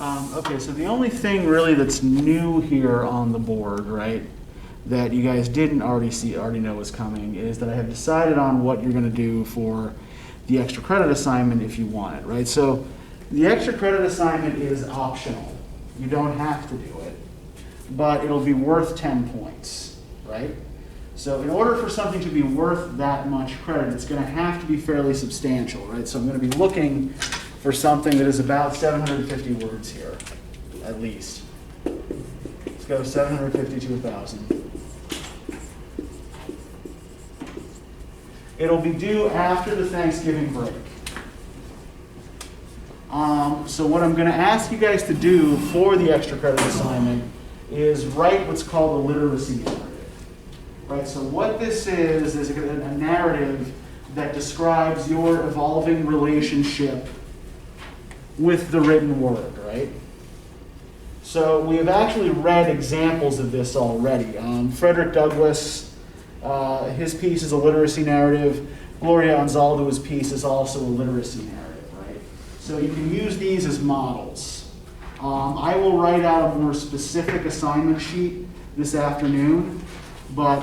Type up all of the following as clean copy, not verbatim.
Okay, so the only thing really that's new here on the board, right, that you guys didn't already know was coming, is that I have decided on what you're going to do for the extra credit assignment if you want it, right? So the extra credit assignment is optional. You don't have to do it, but it'll be worth 10 points, right? So in order for something to be worth that much credit, it's going to have to be fairly substantial, right? So I'm going to be looking for something that is about 750 words here, at least. Let's go 750 to 1,000. It'll be due after the Thanksgiving break. So what I'm going to ask you guys to do for the extra credit assignment is write what's called a literacy narrative. Right? So what this is a narrative that describes your evolving relationship with the written word, right? So we have actually read examples of this already. Frederick Douglass, his piece is a literacy narrative. Gloria Anzaldua's piece is also a literacy narrative, right? So you can use these as models. I will write out a more specific assignment sheet this afternoon, but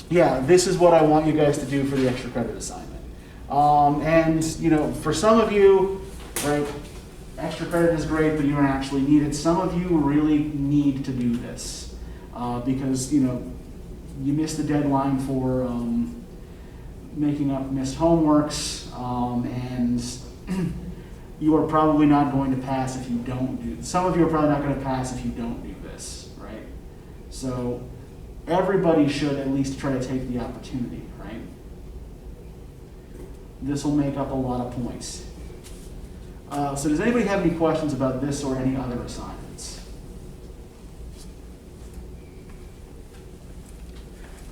yeah, this is what I want you guys to do for the extra credit assignment. And you know, for some of you, right, extra credit is great, but you don't actually need it. Some of you really need to do this because, you know, you missed the deadline for making up missed homeworks, and you are probably not going to pass if you don't do. Some of you are probably not going to pass if you don't do this, right? So everybody should at least try to take the opportunity, right? This will make up a lot of points. So does anybody have any questions about this or any other assignments?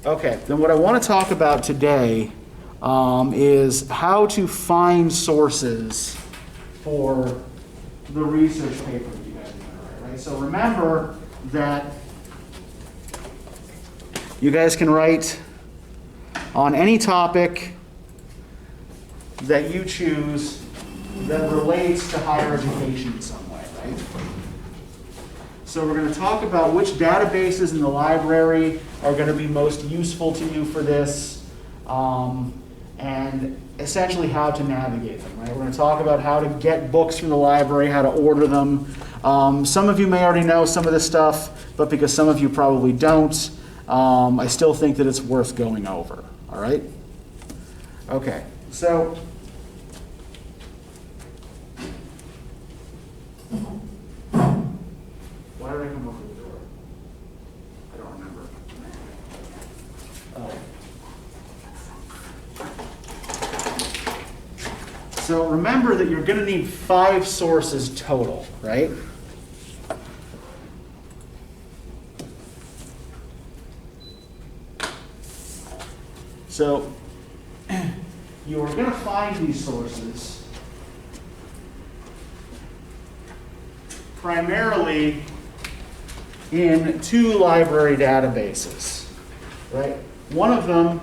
Okay, then what I want to talk about today is how to find sources for the research paper that you guys are going to write, right? So remember that you guys can write on any topic that you choose that relates to higher education in some way, right? So we're going to talk about which databases in the library are going to be most useful to you for this, and essentially how to navigate them, right? We're going to talk about how to get books from the library, how to order them. Some of you may already know some of this stuff, but because some of you probably don't, I still think that it's worth going over, all right? Okay, so why did I come over the door? I don't remember. So remember that you're going to need 5 sources total, right? So you are going to find these sources primarily in 2 library databases, right? One of them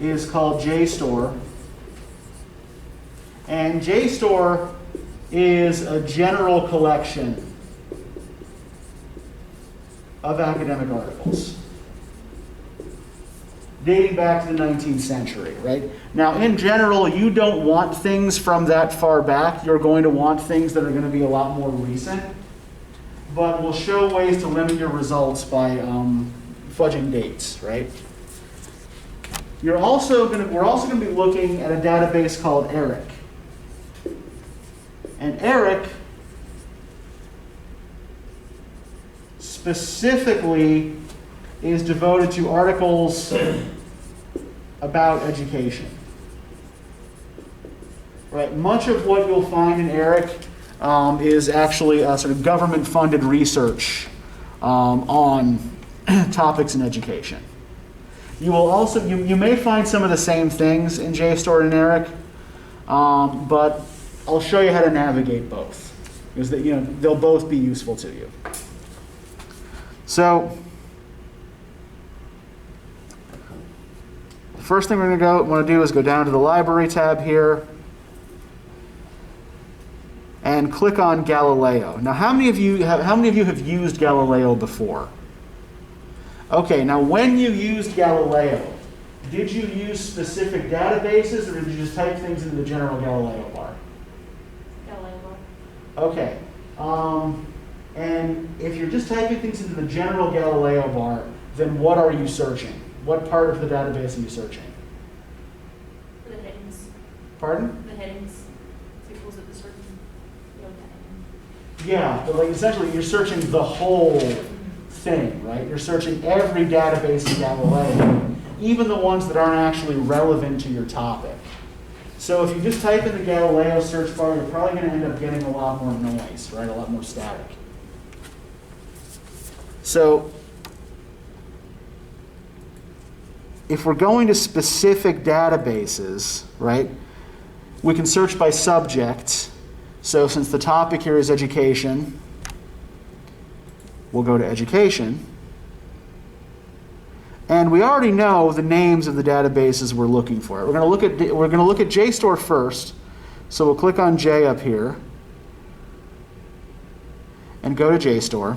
is called Jstor, and Jstor is a general collection of academic articles dating back to the 19th century, right? Now, in general, you don't want things from that far back. You're going to want things that are going to be a lot more recent, but we'll show ways to limit your results by fudging dates, right? We're also going to be looking at a database called ERIC. And ERIC specifically is devoted to articles about education. Right? Much of what you'll find in ERIC is actually sort of government-funded research on topics in education. You will also you may find some of the same things in Jstor and ERIC, but I'll show you how to navigate both, because they'll both be useful to you. So the first thing we're going to want to do is go down to the library tab here. and click on Galileo. Now, how many of you have used Galileo before? Okay, now when you used Galileo, did you use specific databases, or did you just type things into the general Galileo bar? Galileo bar. Okay. And if you're just typing things into the general Galileo bar, then what are you searching? What part of the database are you searching? The headings. Pardon? The headings. So it pulls up the certain Yeah, but like essentially you're searching the whole thing, right? You're searching every database in Galileo, even the ones that aren't actually relevant to your topic. So if you just type in the Galileo search bar, you're probably going to end up getting a lot more noise, right? A lot more static. So if we're going to specific databases, right, we can search by subject. So since the topic here is education, we'll go to education. And we already know the names of the databases we're looking for. We're going to look at Jstor first. So we'll click on J up here and go to Jstor.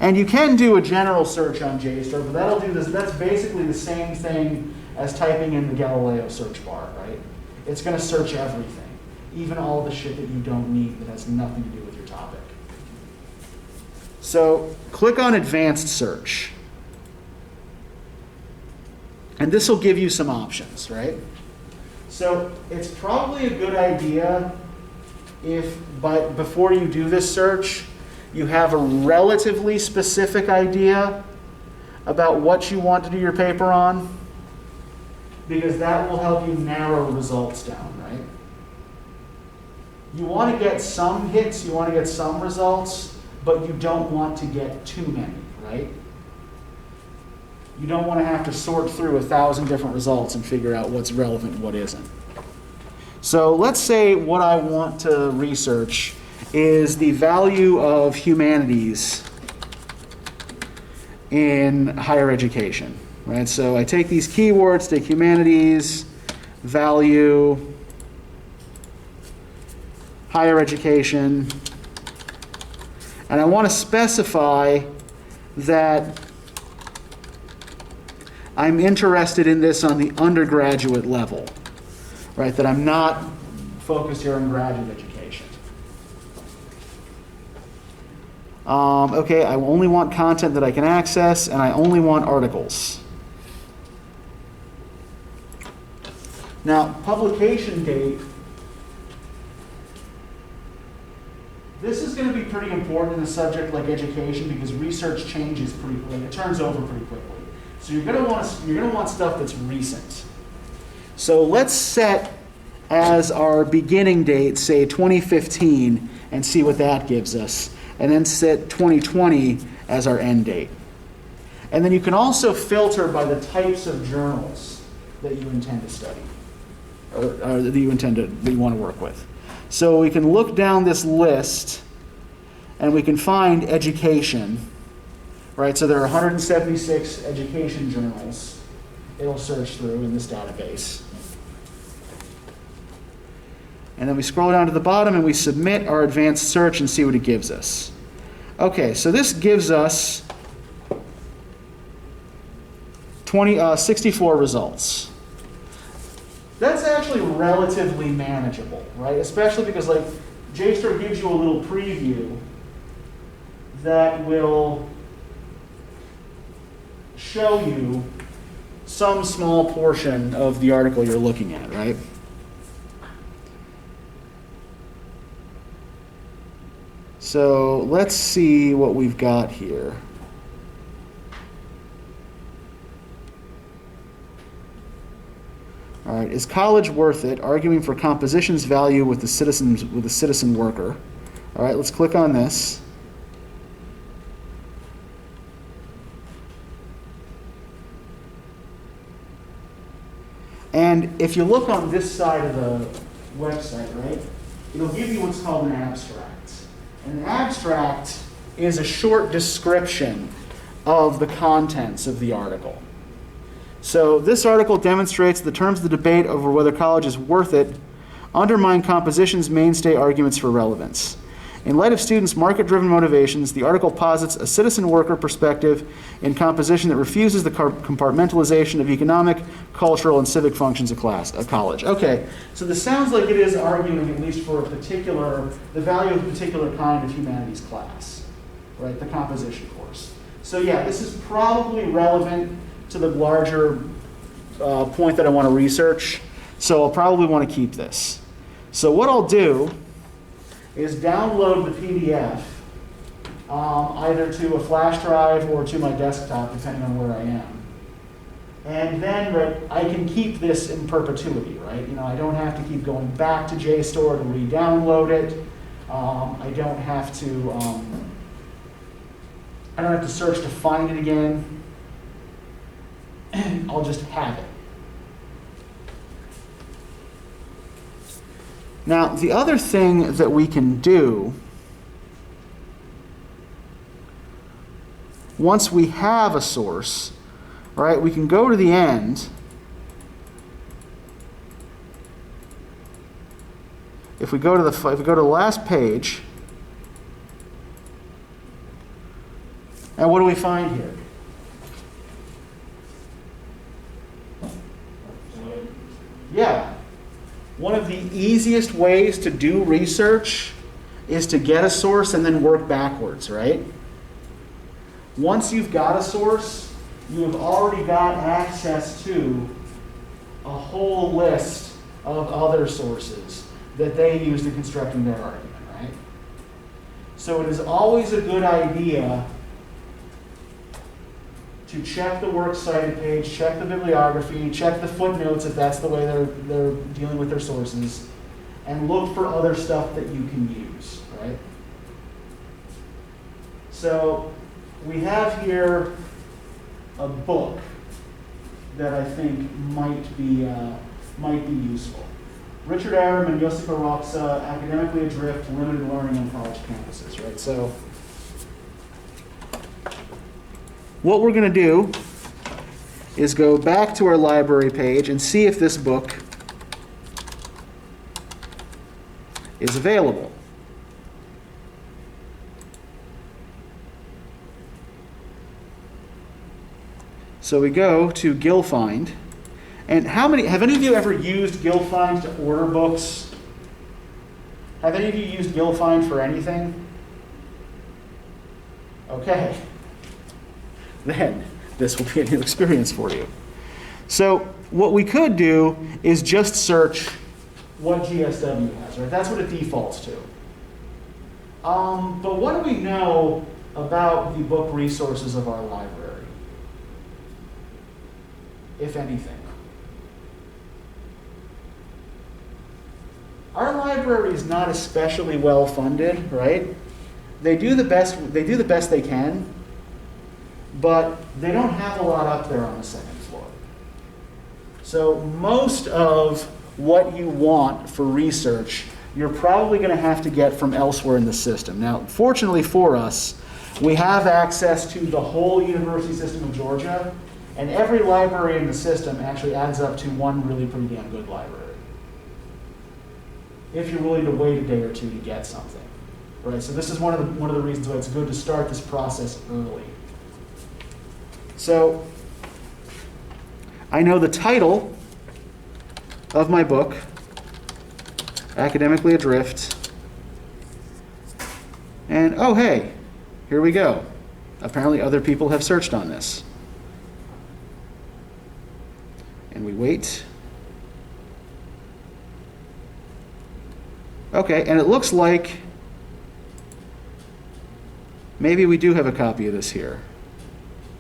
And you can do a general search on Jstor, but that'll do this. That's basically the same thing as typing in the Galileo search bar, right? It's going to search everything, even all the shit that you don't need that has nothing to do with your topic. So click on Advanced Search. And this will give you some options, right? So it's probably a good idea if before you do this search, you have a relatively specific idea about what you want to do your paper on, because that will help you narrow results down, right? You want to get some hits, you want to get some results, but you don't want to get too many, right? You don't want to have to sort through 1,000 different results and figure out what's relevant and what isn't. So let's say what I want to research is the value of humanities in higher education, right? So I take these keywords, take humanities, value, higher education, and I want to specify that I'm interested in this on the undergraduate level, right? That I'm not focused here on graduate education. Okay, I only want content that I can access, and I only want articles. Now, publication date. This is going to be pretty important in a subject like education because research changes pretty quickly. It turns over pretty quickly. So you're going to want stuff that's recent. So let's set as our beginning date, say 2015, and see what that gives us. And then set 2020 as our end date. And then you can also filter by the types of journals that you intend to study, or that you want to work with. So we can look down this list, and we can find education, right? So there are 176 education journals it'll search through in this database. And then we scroll down to the bottom and we submit our advanced search and see what it gives us. Okay, so this gives us 64 results. That's actually relatively manageable, right? Especially because like Jstor gives you a little preview that will show you some small portion of the article you're looking at, right? So let's see what we've got here. All right, is college worth it? Arguing for composition's value with the citizen worker. All right, let's click on this. And if you look on this side of the website, right, it'll give you what's called an abstract. An abstract is a short description of the contents of the article. So this article demonstrates the terms of the debate over whether college is worth it undermine composition's mainstay arguments for relevance. In light of students' market-driven motivations, the article posits a citizen worker perspective in composition that refuses the compartmentalization of economic, cultural, and civic functions of college. Okay, so this sounds like it is arguing, at least for the value of a particular kind of humanities class, right, the composition course. So yeah, this is probably relevant to the larger point that I want to research, so I'll probably want to keep this. So what I'll do is download the PDF either to a flash drive or to my desktop, depending on where I am. And then I can keep this in perpetuity, right? You know, I don't have to keep going back to Jstor to re-download it. I don't have to search to find it again. I'll just have it. Now, the other thing that we can do, once we have a source, right, we can go to the end. If we go to the last page, and what do we find here? Yeah. One of the easiest ways to do research is to get a source and then work backwards, right? Once you've got a source, you have already got access to a whole list of other sources that they use in constructing their argument, right? So it is always a good idea to check the works cited page, check the bibliography, check the footnotes if that's the way they're dealing with their sources, and look for other stuff that you can use, right? So we have here a book that I think might be useful. Richard Aram and Josipa Roxa, Academically Adrift, Limited Learning on College Campuses, right? So what we're going to do is go back to our library page and see if this book is available. So we go to GillFind. And have any of you ever used GillFind to order books? Have any of you used GillFind for anything? Okay. Then this will be a new experience for you. So what we could do is just search what GSW has, right? That's what it defaults to. But what do we know about the book resources of our library, if anything? Our library is not especially well funded, right? They do the best they can, but they don't have a lot up there on the second floor. So most of what you want for research, you're probably going to have to get from elsewhere in the system. Now, fortunately for us, we have access to the whole university system of Georgia, and every library in the system actually adds up to one really pretty damn good library, if you're willing to wait a day or two to get something, right? So this is one of the reasons why it's good to start this process early. So I know the title of my book, Academically Adrift, and oh hey, here we go. Apparently other people have searched on this. And we wait. Okay, and it looks like maybe we do have a copy of this here.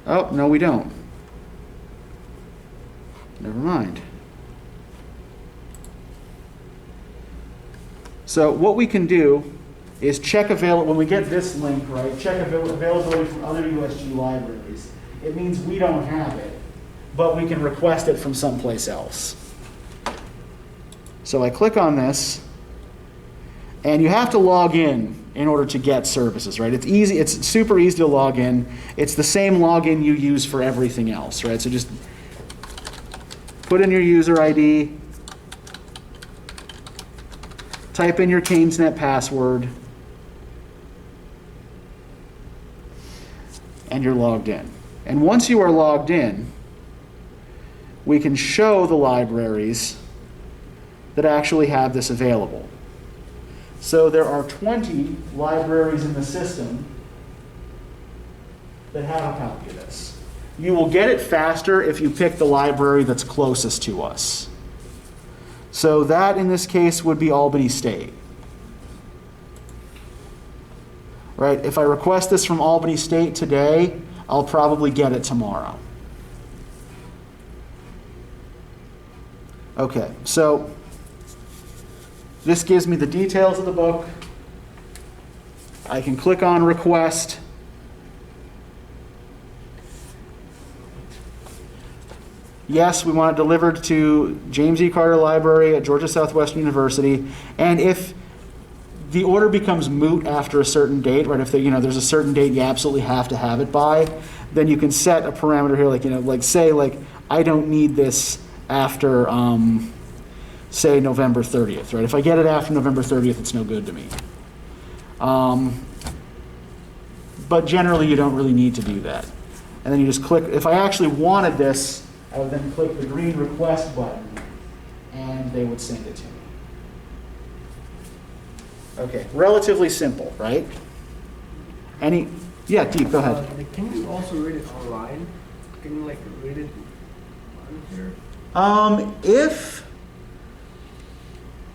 Oh, no, we don't. Never mind. So what we can do is check when we get this link, right, check availability from other USG libraries. It means we don't have it, but we can request it from someplace else. So I click on this, and you have to log in order to get services, right? It's easy. It's super easy to log in. It's the same login you use for everything else, right? So just put in your user ID, type in your CanesNet password, and you're logged in. And once you are logged in, we can show the libraries that actually have this available. So there are 20 libraries in the system that have a copy of this. You will get it faster if you pick the library that's closest to us. So that, in this case, would be Albany State. Right? If I request this from Albany State today, I'll probably get it tomorrow. Okay, so this gives me the details of the book. I can click on request. Yes, we want it delivered to James E. Carter Library at Georgia Southwestern University. And if the order becomes moot after a certain date, right? If there's a certain date you absolutely have to have it by, then you can set a parameter here, say I don't need this after say November 30th, right? If I get it after November 30th, it's no good to me. But generally, you don't really need to do that. And then you just click. If I actually wanted this, I would then click the green request button, and they would send it to me. Okay, relatively simple, right? Yeah, Deep, go ahead. Can you also read it online? Can you read it on here? If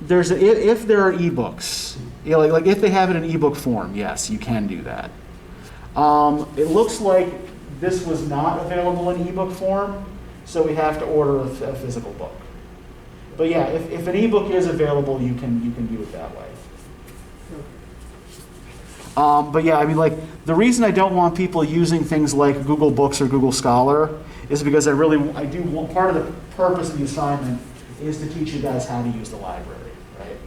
there are ebooks, if they have it in ebook form, yes, you can do that. It looks like this was not available in ebook form, so we have to order a physical book. But yeah, if an ebook is available, you can do it that way. But yeah, the reason I don't want people using things like Google Books or Google Scholar is because I do want, part of the purpose of the assignment is to teach you guys how to use the library, right?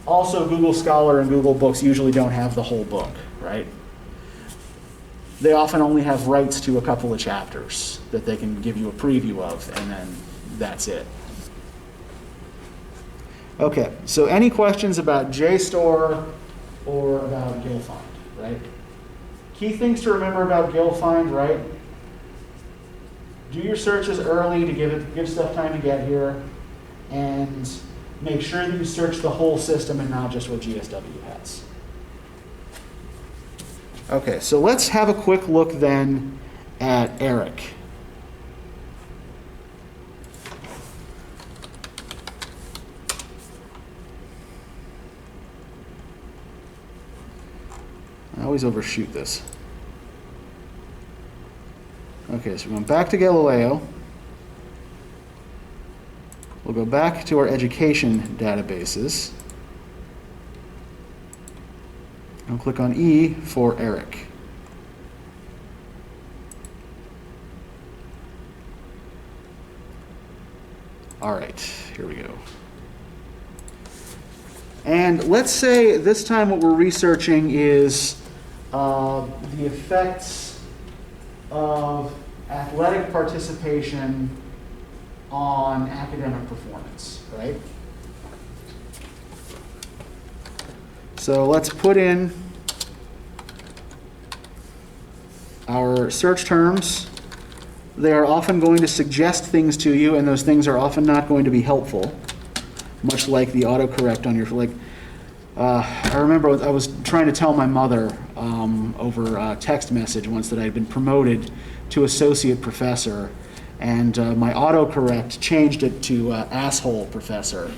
Also, Google Scholar and Google Books usually don't have the whole book, right? They often only have rights to a couple of chapters that they can give you a preview of, and then that's it. Okay, so any questions about Jstor or about GillFind, right? Key things to remember about GillFind, right? Do your searches early to give stuff time to get here, and make sure that you search the whole system and not just what GSW has. Okay, so let's have a quick look then at Eric. I always overshoot this. Okay, so we're going back to Galileo. We'll go back to our education databases. I'll click on E for Eric. All right, here we go. And let's say this time what we're researching is the effects of athletic participation on academic performance, right? So let's put in our search terms. They are often going to suggest things to you, and those things are often not going to be helpful, much like the autocorrect on your, I remember I was trying to tell my mother over a text message once that I had been promoted to associate professor, and my autocorrect changed it to asshole professor.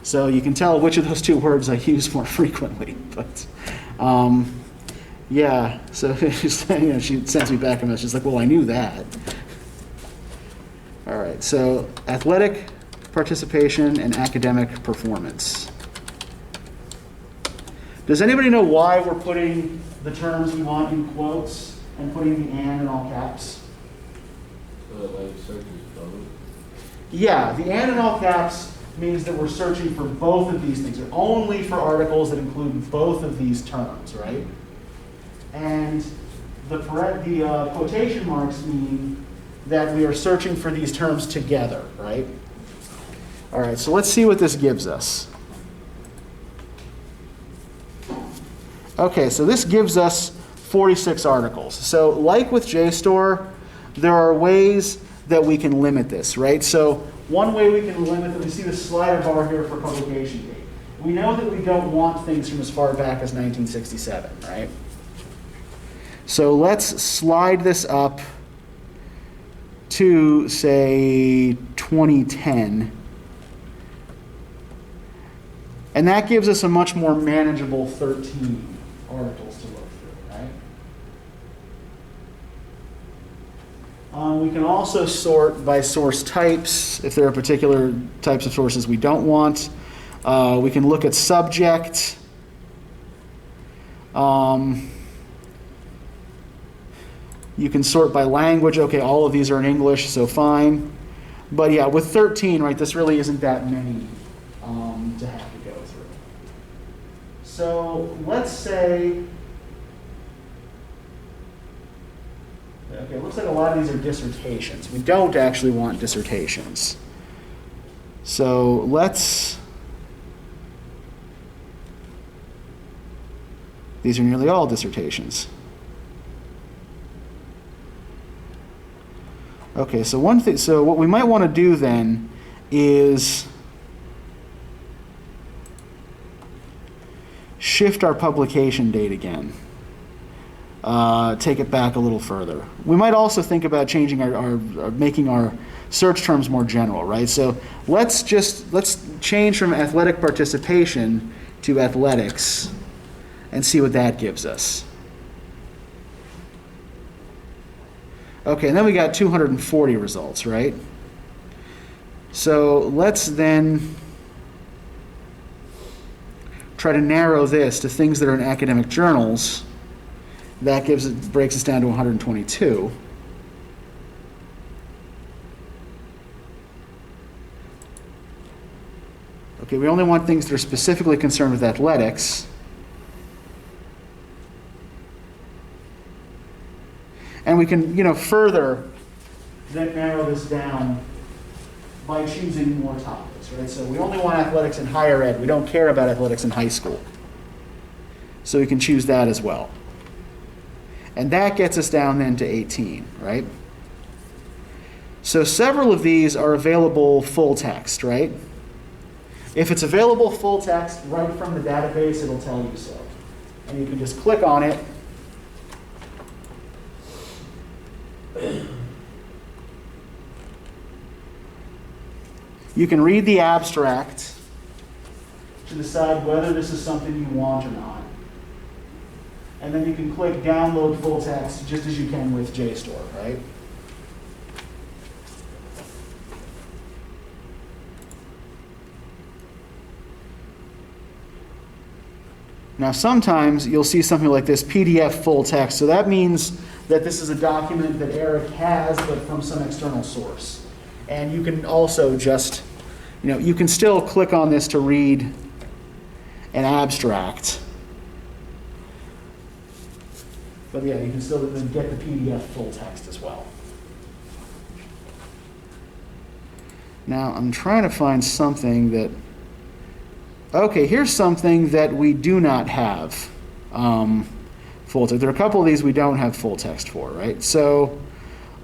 So you can tell which of those two words I use more frequently. But yeah, so she sends me back a message. She's like, well, I knew that. All right, so athletic participation and academic performance. Does anybody know why we're putting the terms we want in quotes and putting the and in all caps? So that search is covered? Yeah, the and in all caps means that we're searching for both of these things, or only for articles that include both of these terms, right? And the quotation marks mean that we are searching for these terms together, right? All right, so let's see what this gives us. Okay, so this gives us 46 articles. So like with Jstor, there are ways that we can limit this, right? So one way we can limit it, we see the slider bar here for publication date. We know that we don't want things from as far back as 1967, right? So let's slide this up to, say, 2010. And that gives us a much more manageable 13 articles to look through, right? We can also sort by source types, if there are particular types of sources we don't want. We can look at subject. You can sort by language. Okay, all of these are in English, so fine. But yeah, with 13, right, this really isn't that many to have to go through. So let's say, okay, it looks like a lot of these are dissertations. We don't actually want dissertations. So these are nearly all dissertations. Okay, so what we might want to do then is shift our publication date again. Take it back a little further. We might also think about changing making our search terms more general, right? So let's change from athletic participation to athletics and see what that gives us. Okay, and then we got 240 results, right? So let's then try to narrow this to things that are in academic journals. That breaks us down to 122. Okay, we only want things that are specifically concerned with athletics. And we can, further then narrow this down by choosing more topics, right? So we only want athletics in higher ed. We don't care about athletics in high school. So we can choose that as well. And that gets us down then to 18, right? So several of these are available full text, right? If it's available full text right from the database, it'll tell you so. And you can just click on it. You can read the abstract to decide whether this is something you want or not. And then you can click download full text just as you can with Jstor, right? Now sometimes you'll see something like this, PDF full text. So that means that this is a document that Eric has, but from some external source. And you can also just, you can still click on this to read an abstract. But yeah, you can still get the PDF full text as well. Now I'm trying to find something that, okay, here's something that we do not have full text. There are a couple of these we don't have full text for, right? So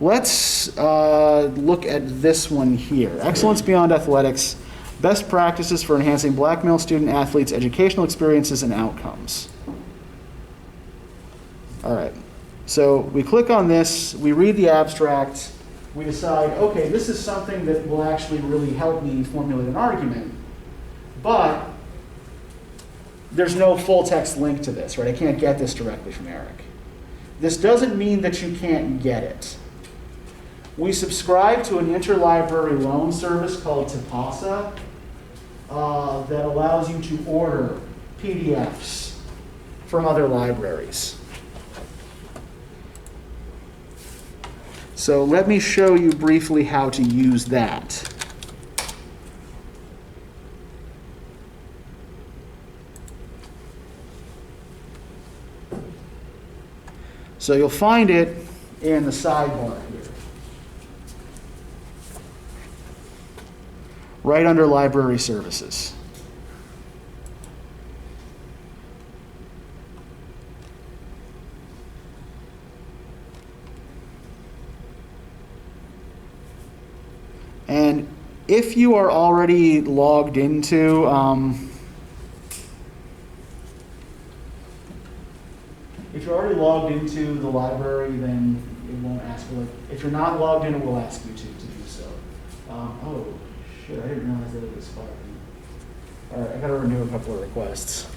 let's look at this one here. Excellence Beyond Athletics, Best Practices for Enhancing Black Male Student Athletes' Educational Experiences and Outcomes. All right, so we click on this, we read the abstract, we decide, okay, this is something that will actually really help me formulate an argument, but there's no full text link to this, right? I can't get this directly from Eric. This doesn't mean that you can't get it. We subscribe to an interlibrary loan service called Tipasa that allows you to order PDFs from other libraries. So let me show you briefly how to use that. So you'll find it in the sidebar here. Right under Library Services. And if you are already logged into, if you're already logged into the library, then it won't ask for it. If you're not logged in, it will ask you to do so. Oh, shit, I didn't realize that it was fired. All right, I gotta renew a couple of requests.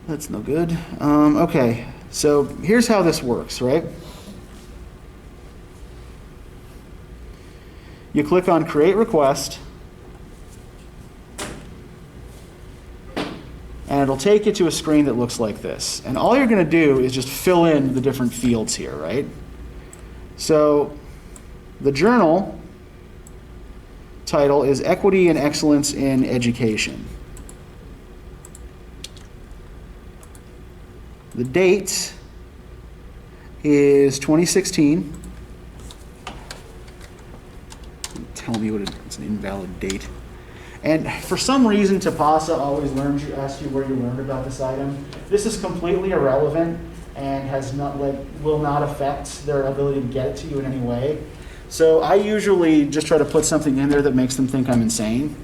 That's no good. Okay, so here's how this works, right? You click on Create Request, and it'll take you to a screen that looks like this. And all you're going to do is just fill in the different fields here, right? So the journal title is Equity and Excellence in Education. The date is 2016. Tell me what it's an invalid date. And for some reason, Tapasa always asks you where you learned about this item. This is completely irrelevant and has not will not affect their ability to get it to you in any way. So I usually just try to put something in there that makes them think I'm insane.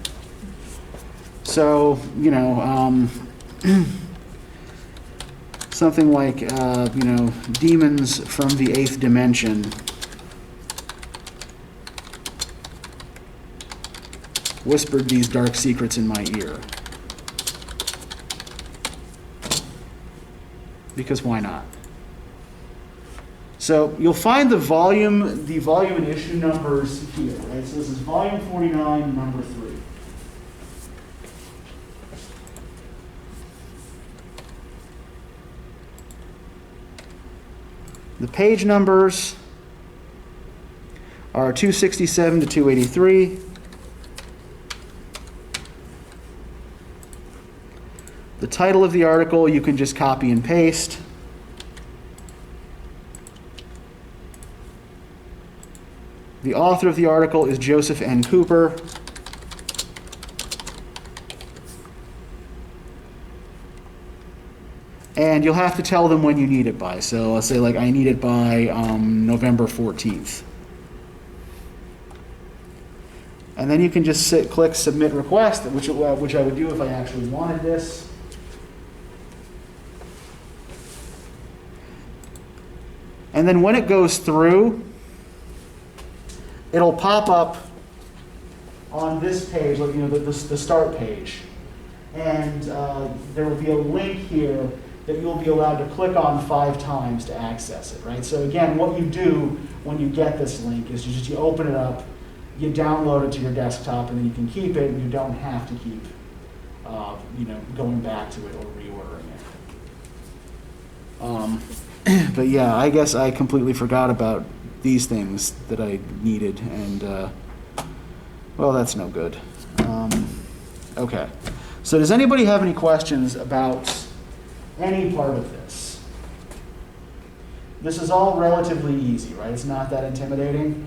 So, you know, something like, you know, demons from the 8th dimension. Whispered these dark secrets in my ear. Because why not? So you'll find the volume and issue numbers here, right? So this is volume 49, number 3. The page numbers are 267 to 283. The title of the article you can just copy and paste. The author of the article is Joseph N. Cooper. And you'll have to tell them when you need it by. So I'll say, like, I need it by November 14th. And then you can just click Submit Request, which I would do if I actually wanted this. And then when it goes through, it'll pop up on this page, like, you know, the start page. And there will be a link here that you'll be allowed to click on 5 times to access it, right? So again, what you do when you get this link is you open it up, you download it to your desktop, and then you can keep it, and you don't have to keep, you know, going back to it or reordering it. But yeah, I guess I completely forgot about these things that I needed, and well, that's no good. Okay, so does anybody have any questions about any part of this? This is all relatively easy, right? It's not that intimidating.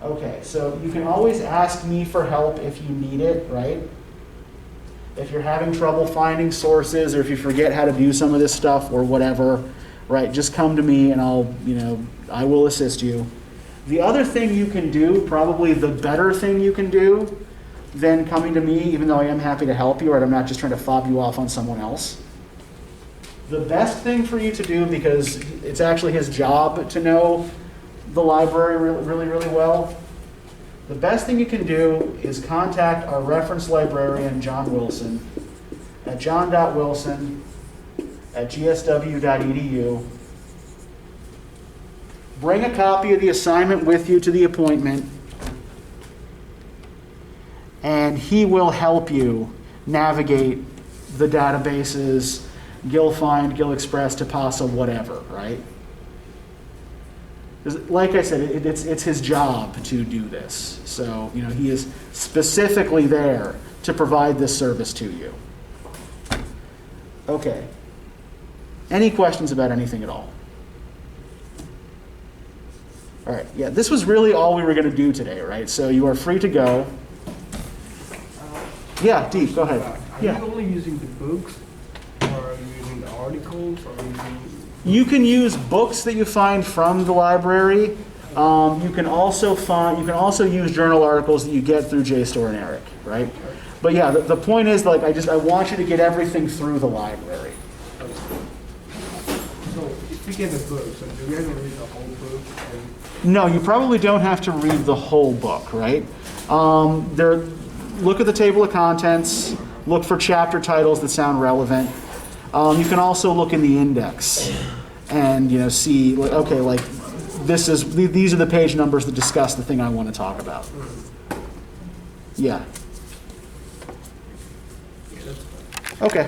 Okay, so you can always ask me for help if you need it, right? If you're having trouble finding sources, or if you forget how to do some of this stuff or whatever, right, just come to me and I will assist you. The other thing you can do, probably the better thing you can do than coming to me, even though I am happy to help you, right, I'm not just trying to fob you off on someone else. The best thing for you to do, because it's actually his job to know the library really, really well, the best thing you can do is contact our reference librarian, John Wilson, at john.wilson@gsw.edu. Bring a copy of the assignment with you to the appointment, and he will help you navigate the databases, GilFind, GilExpress, Tapasa, whatever, right? Like I said, it's his job to do this. So, you know, he is specifically there to provide this service to you. Okay. Any questions about anything at all? All right, yeah, this was really all we were going to do today, right? So you are free to go. Yeah, Deep, go ahead. Are Yeah. you only using the books, or are you using the articles, or are you using... You can use books that you find from the library, You can also use journal articles that you get through Jstor and Eric, right? But yeah, the point is, like, I want you to get everything through the library. So if we get the book, so do we have to read the whole book? No, you probably don't have to read the whole book, right? Look at the table of contents, look for chapter titles that sound relevant. You can also look in the index and, you know, see, like, okay, like, these are the page numbers that discuss the thing I want to talk about. Yeah. Yeah, that's fine. Okay.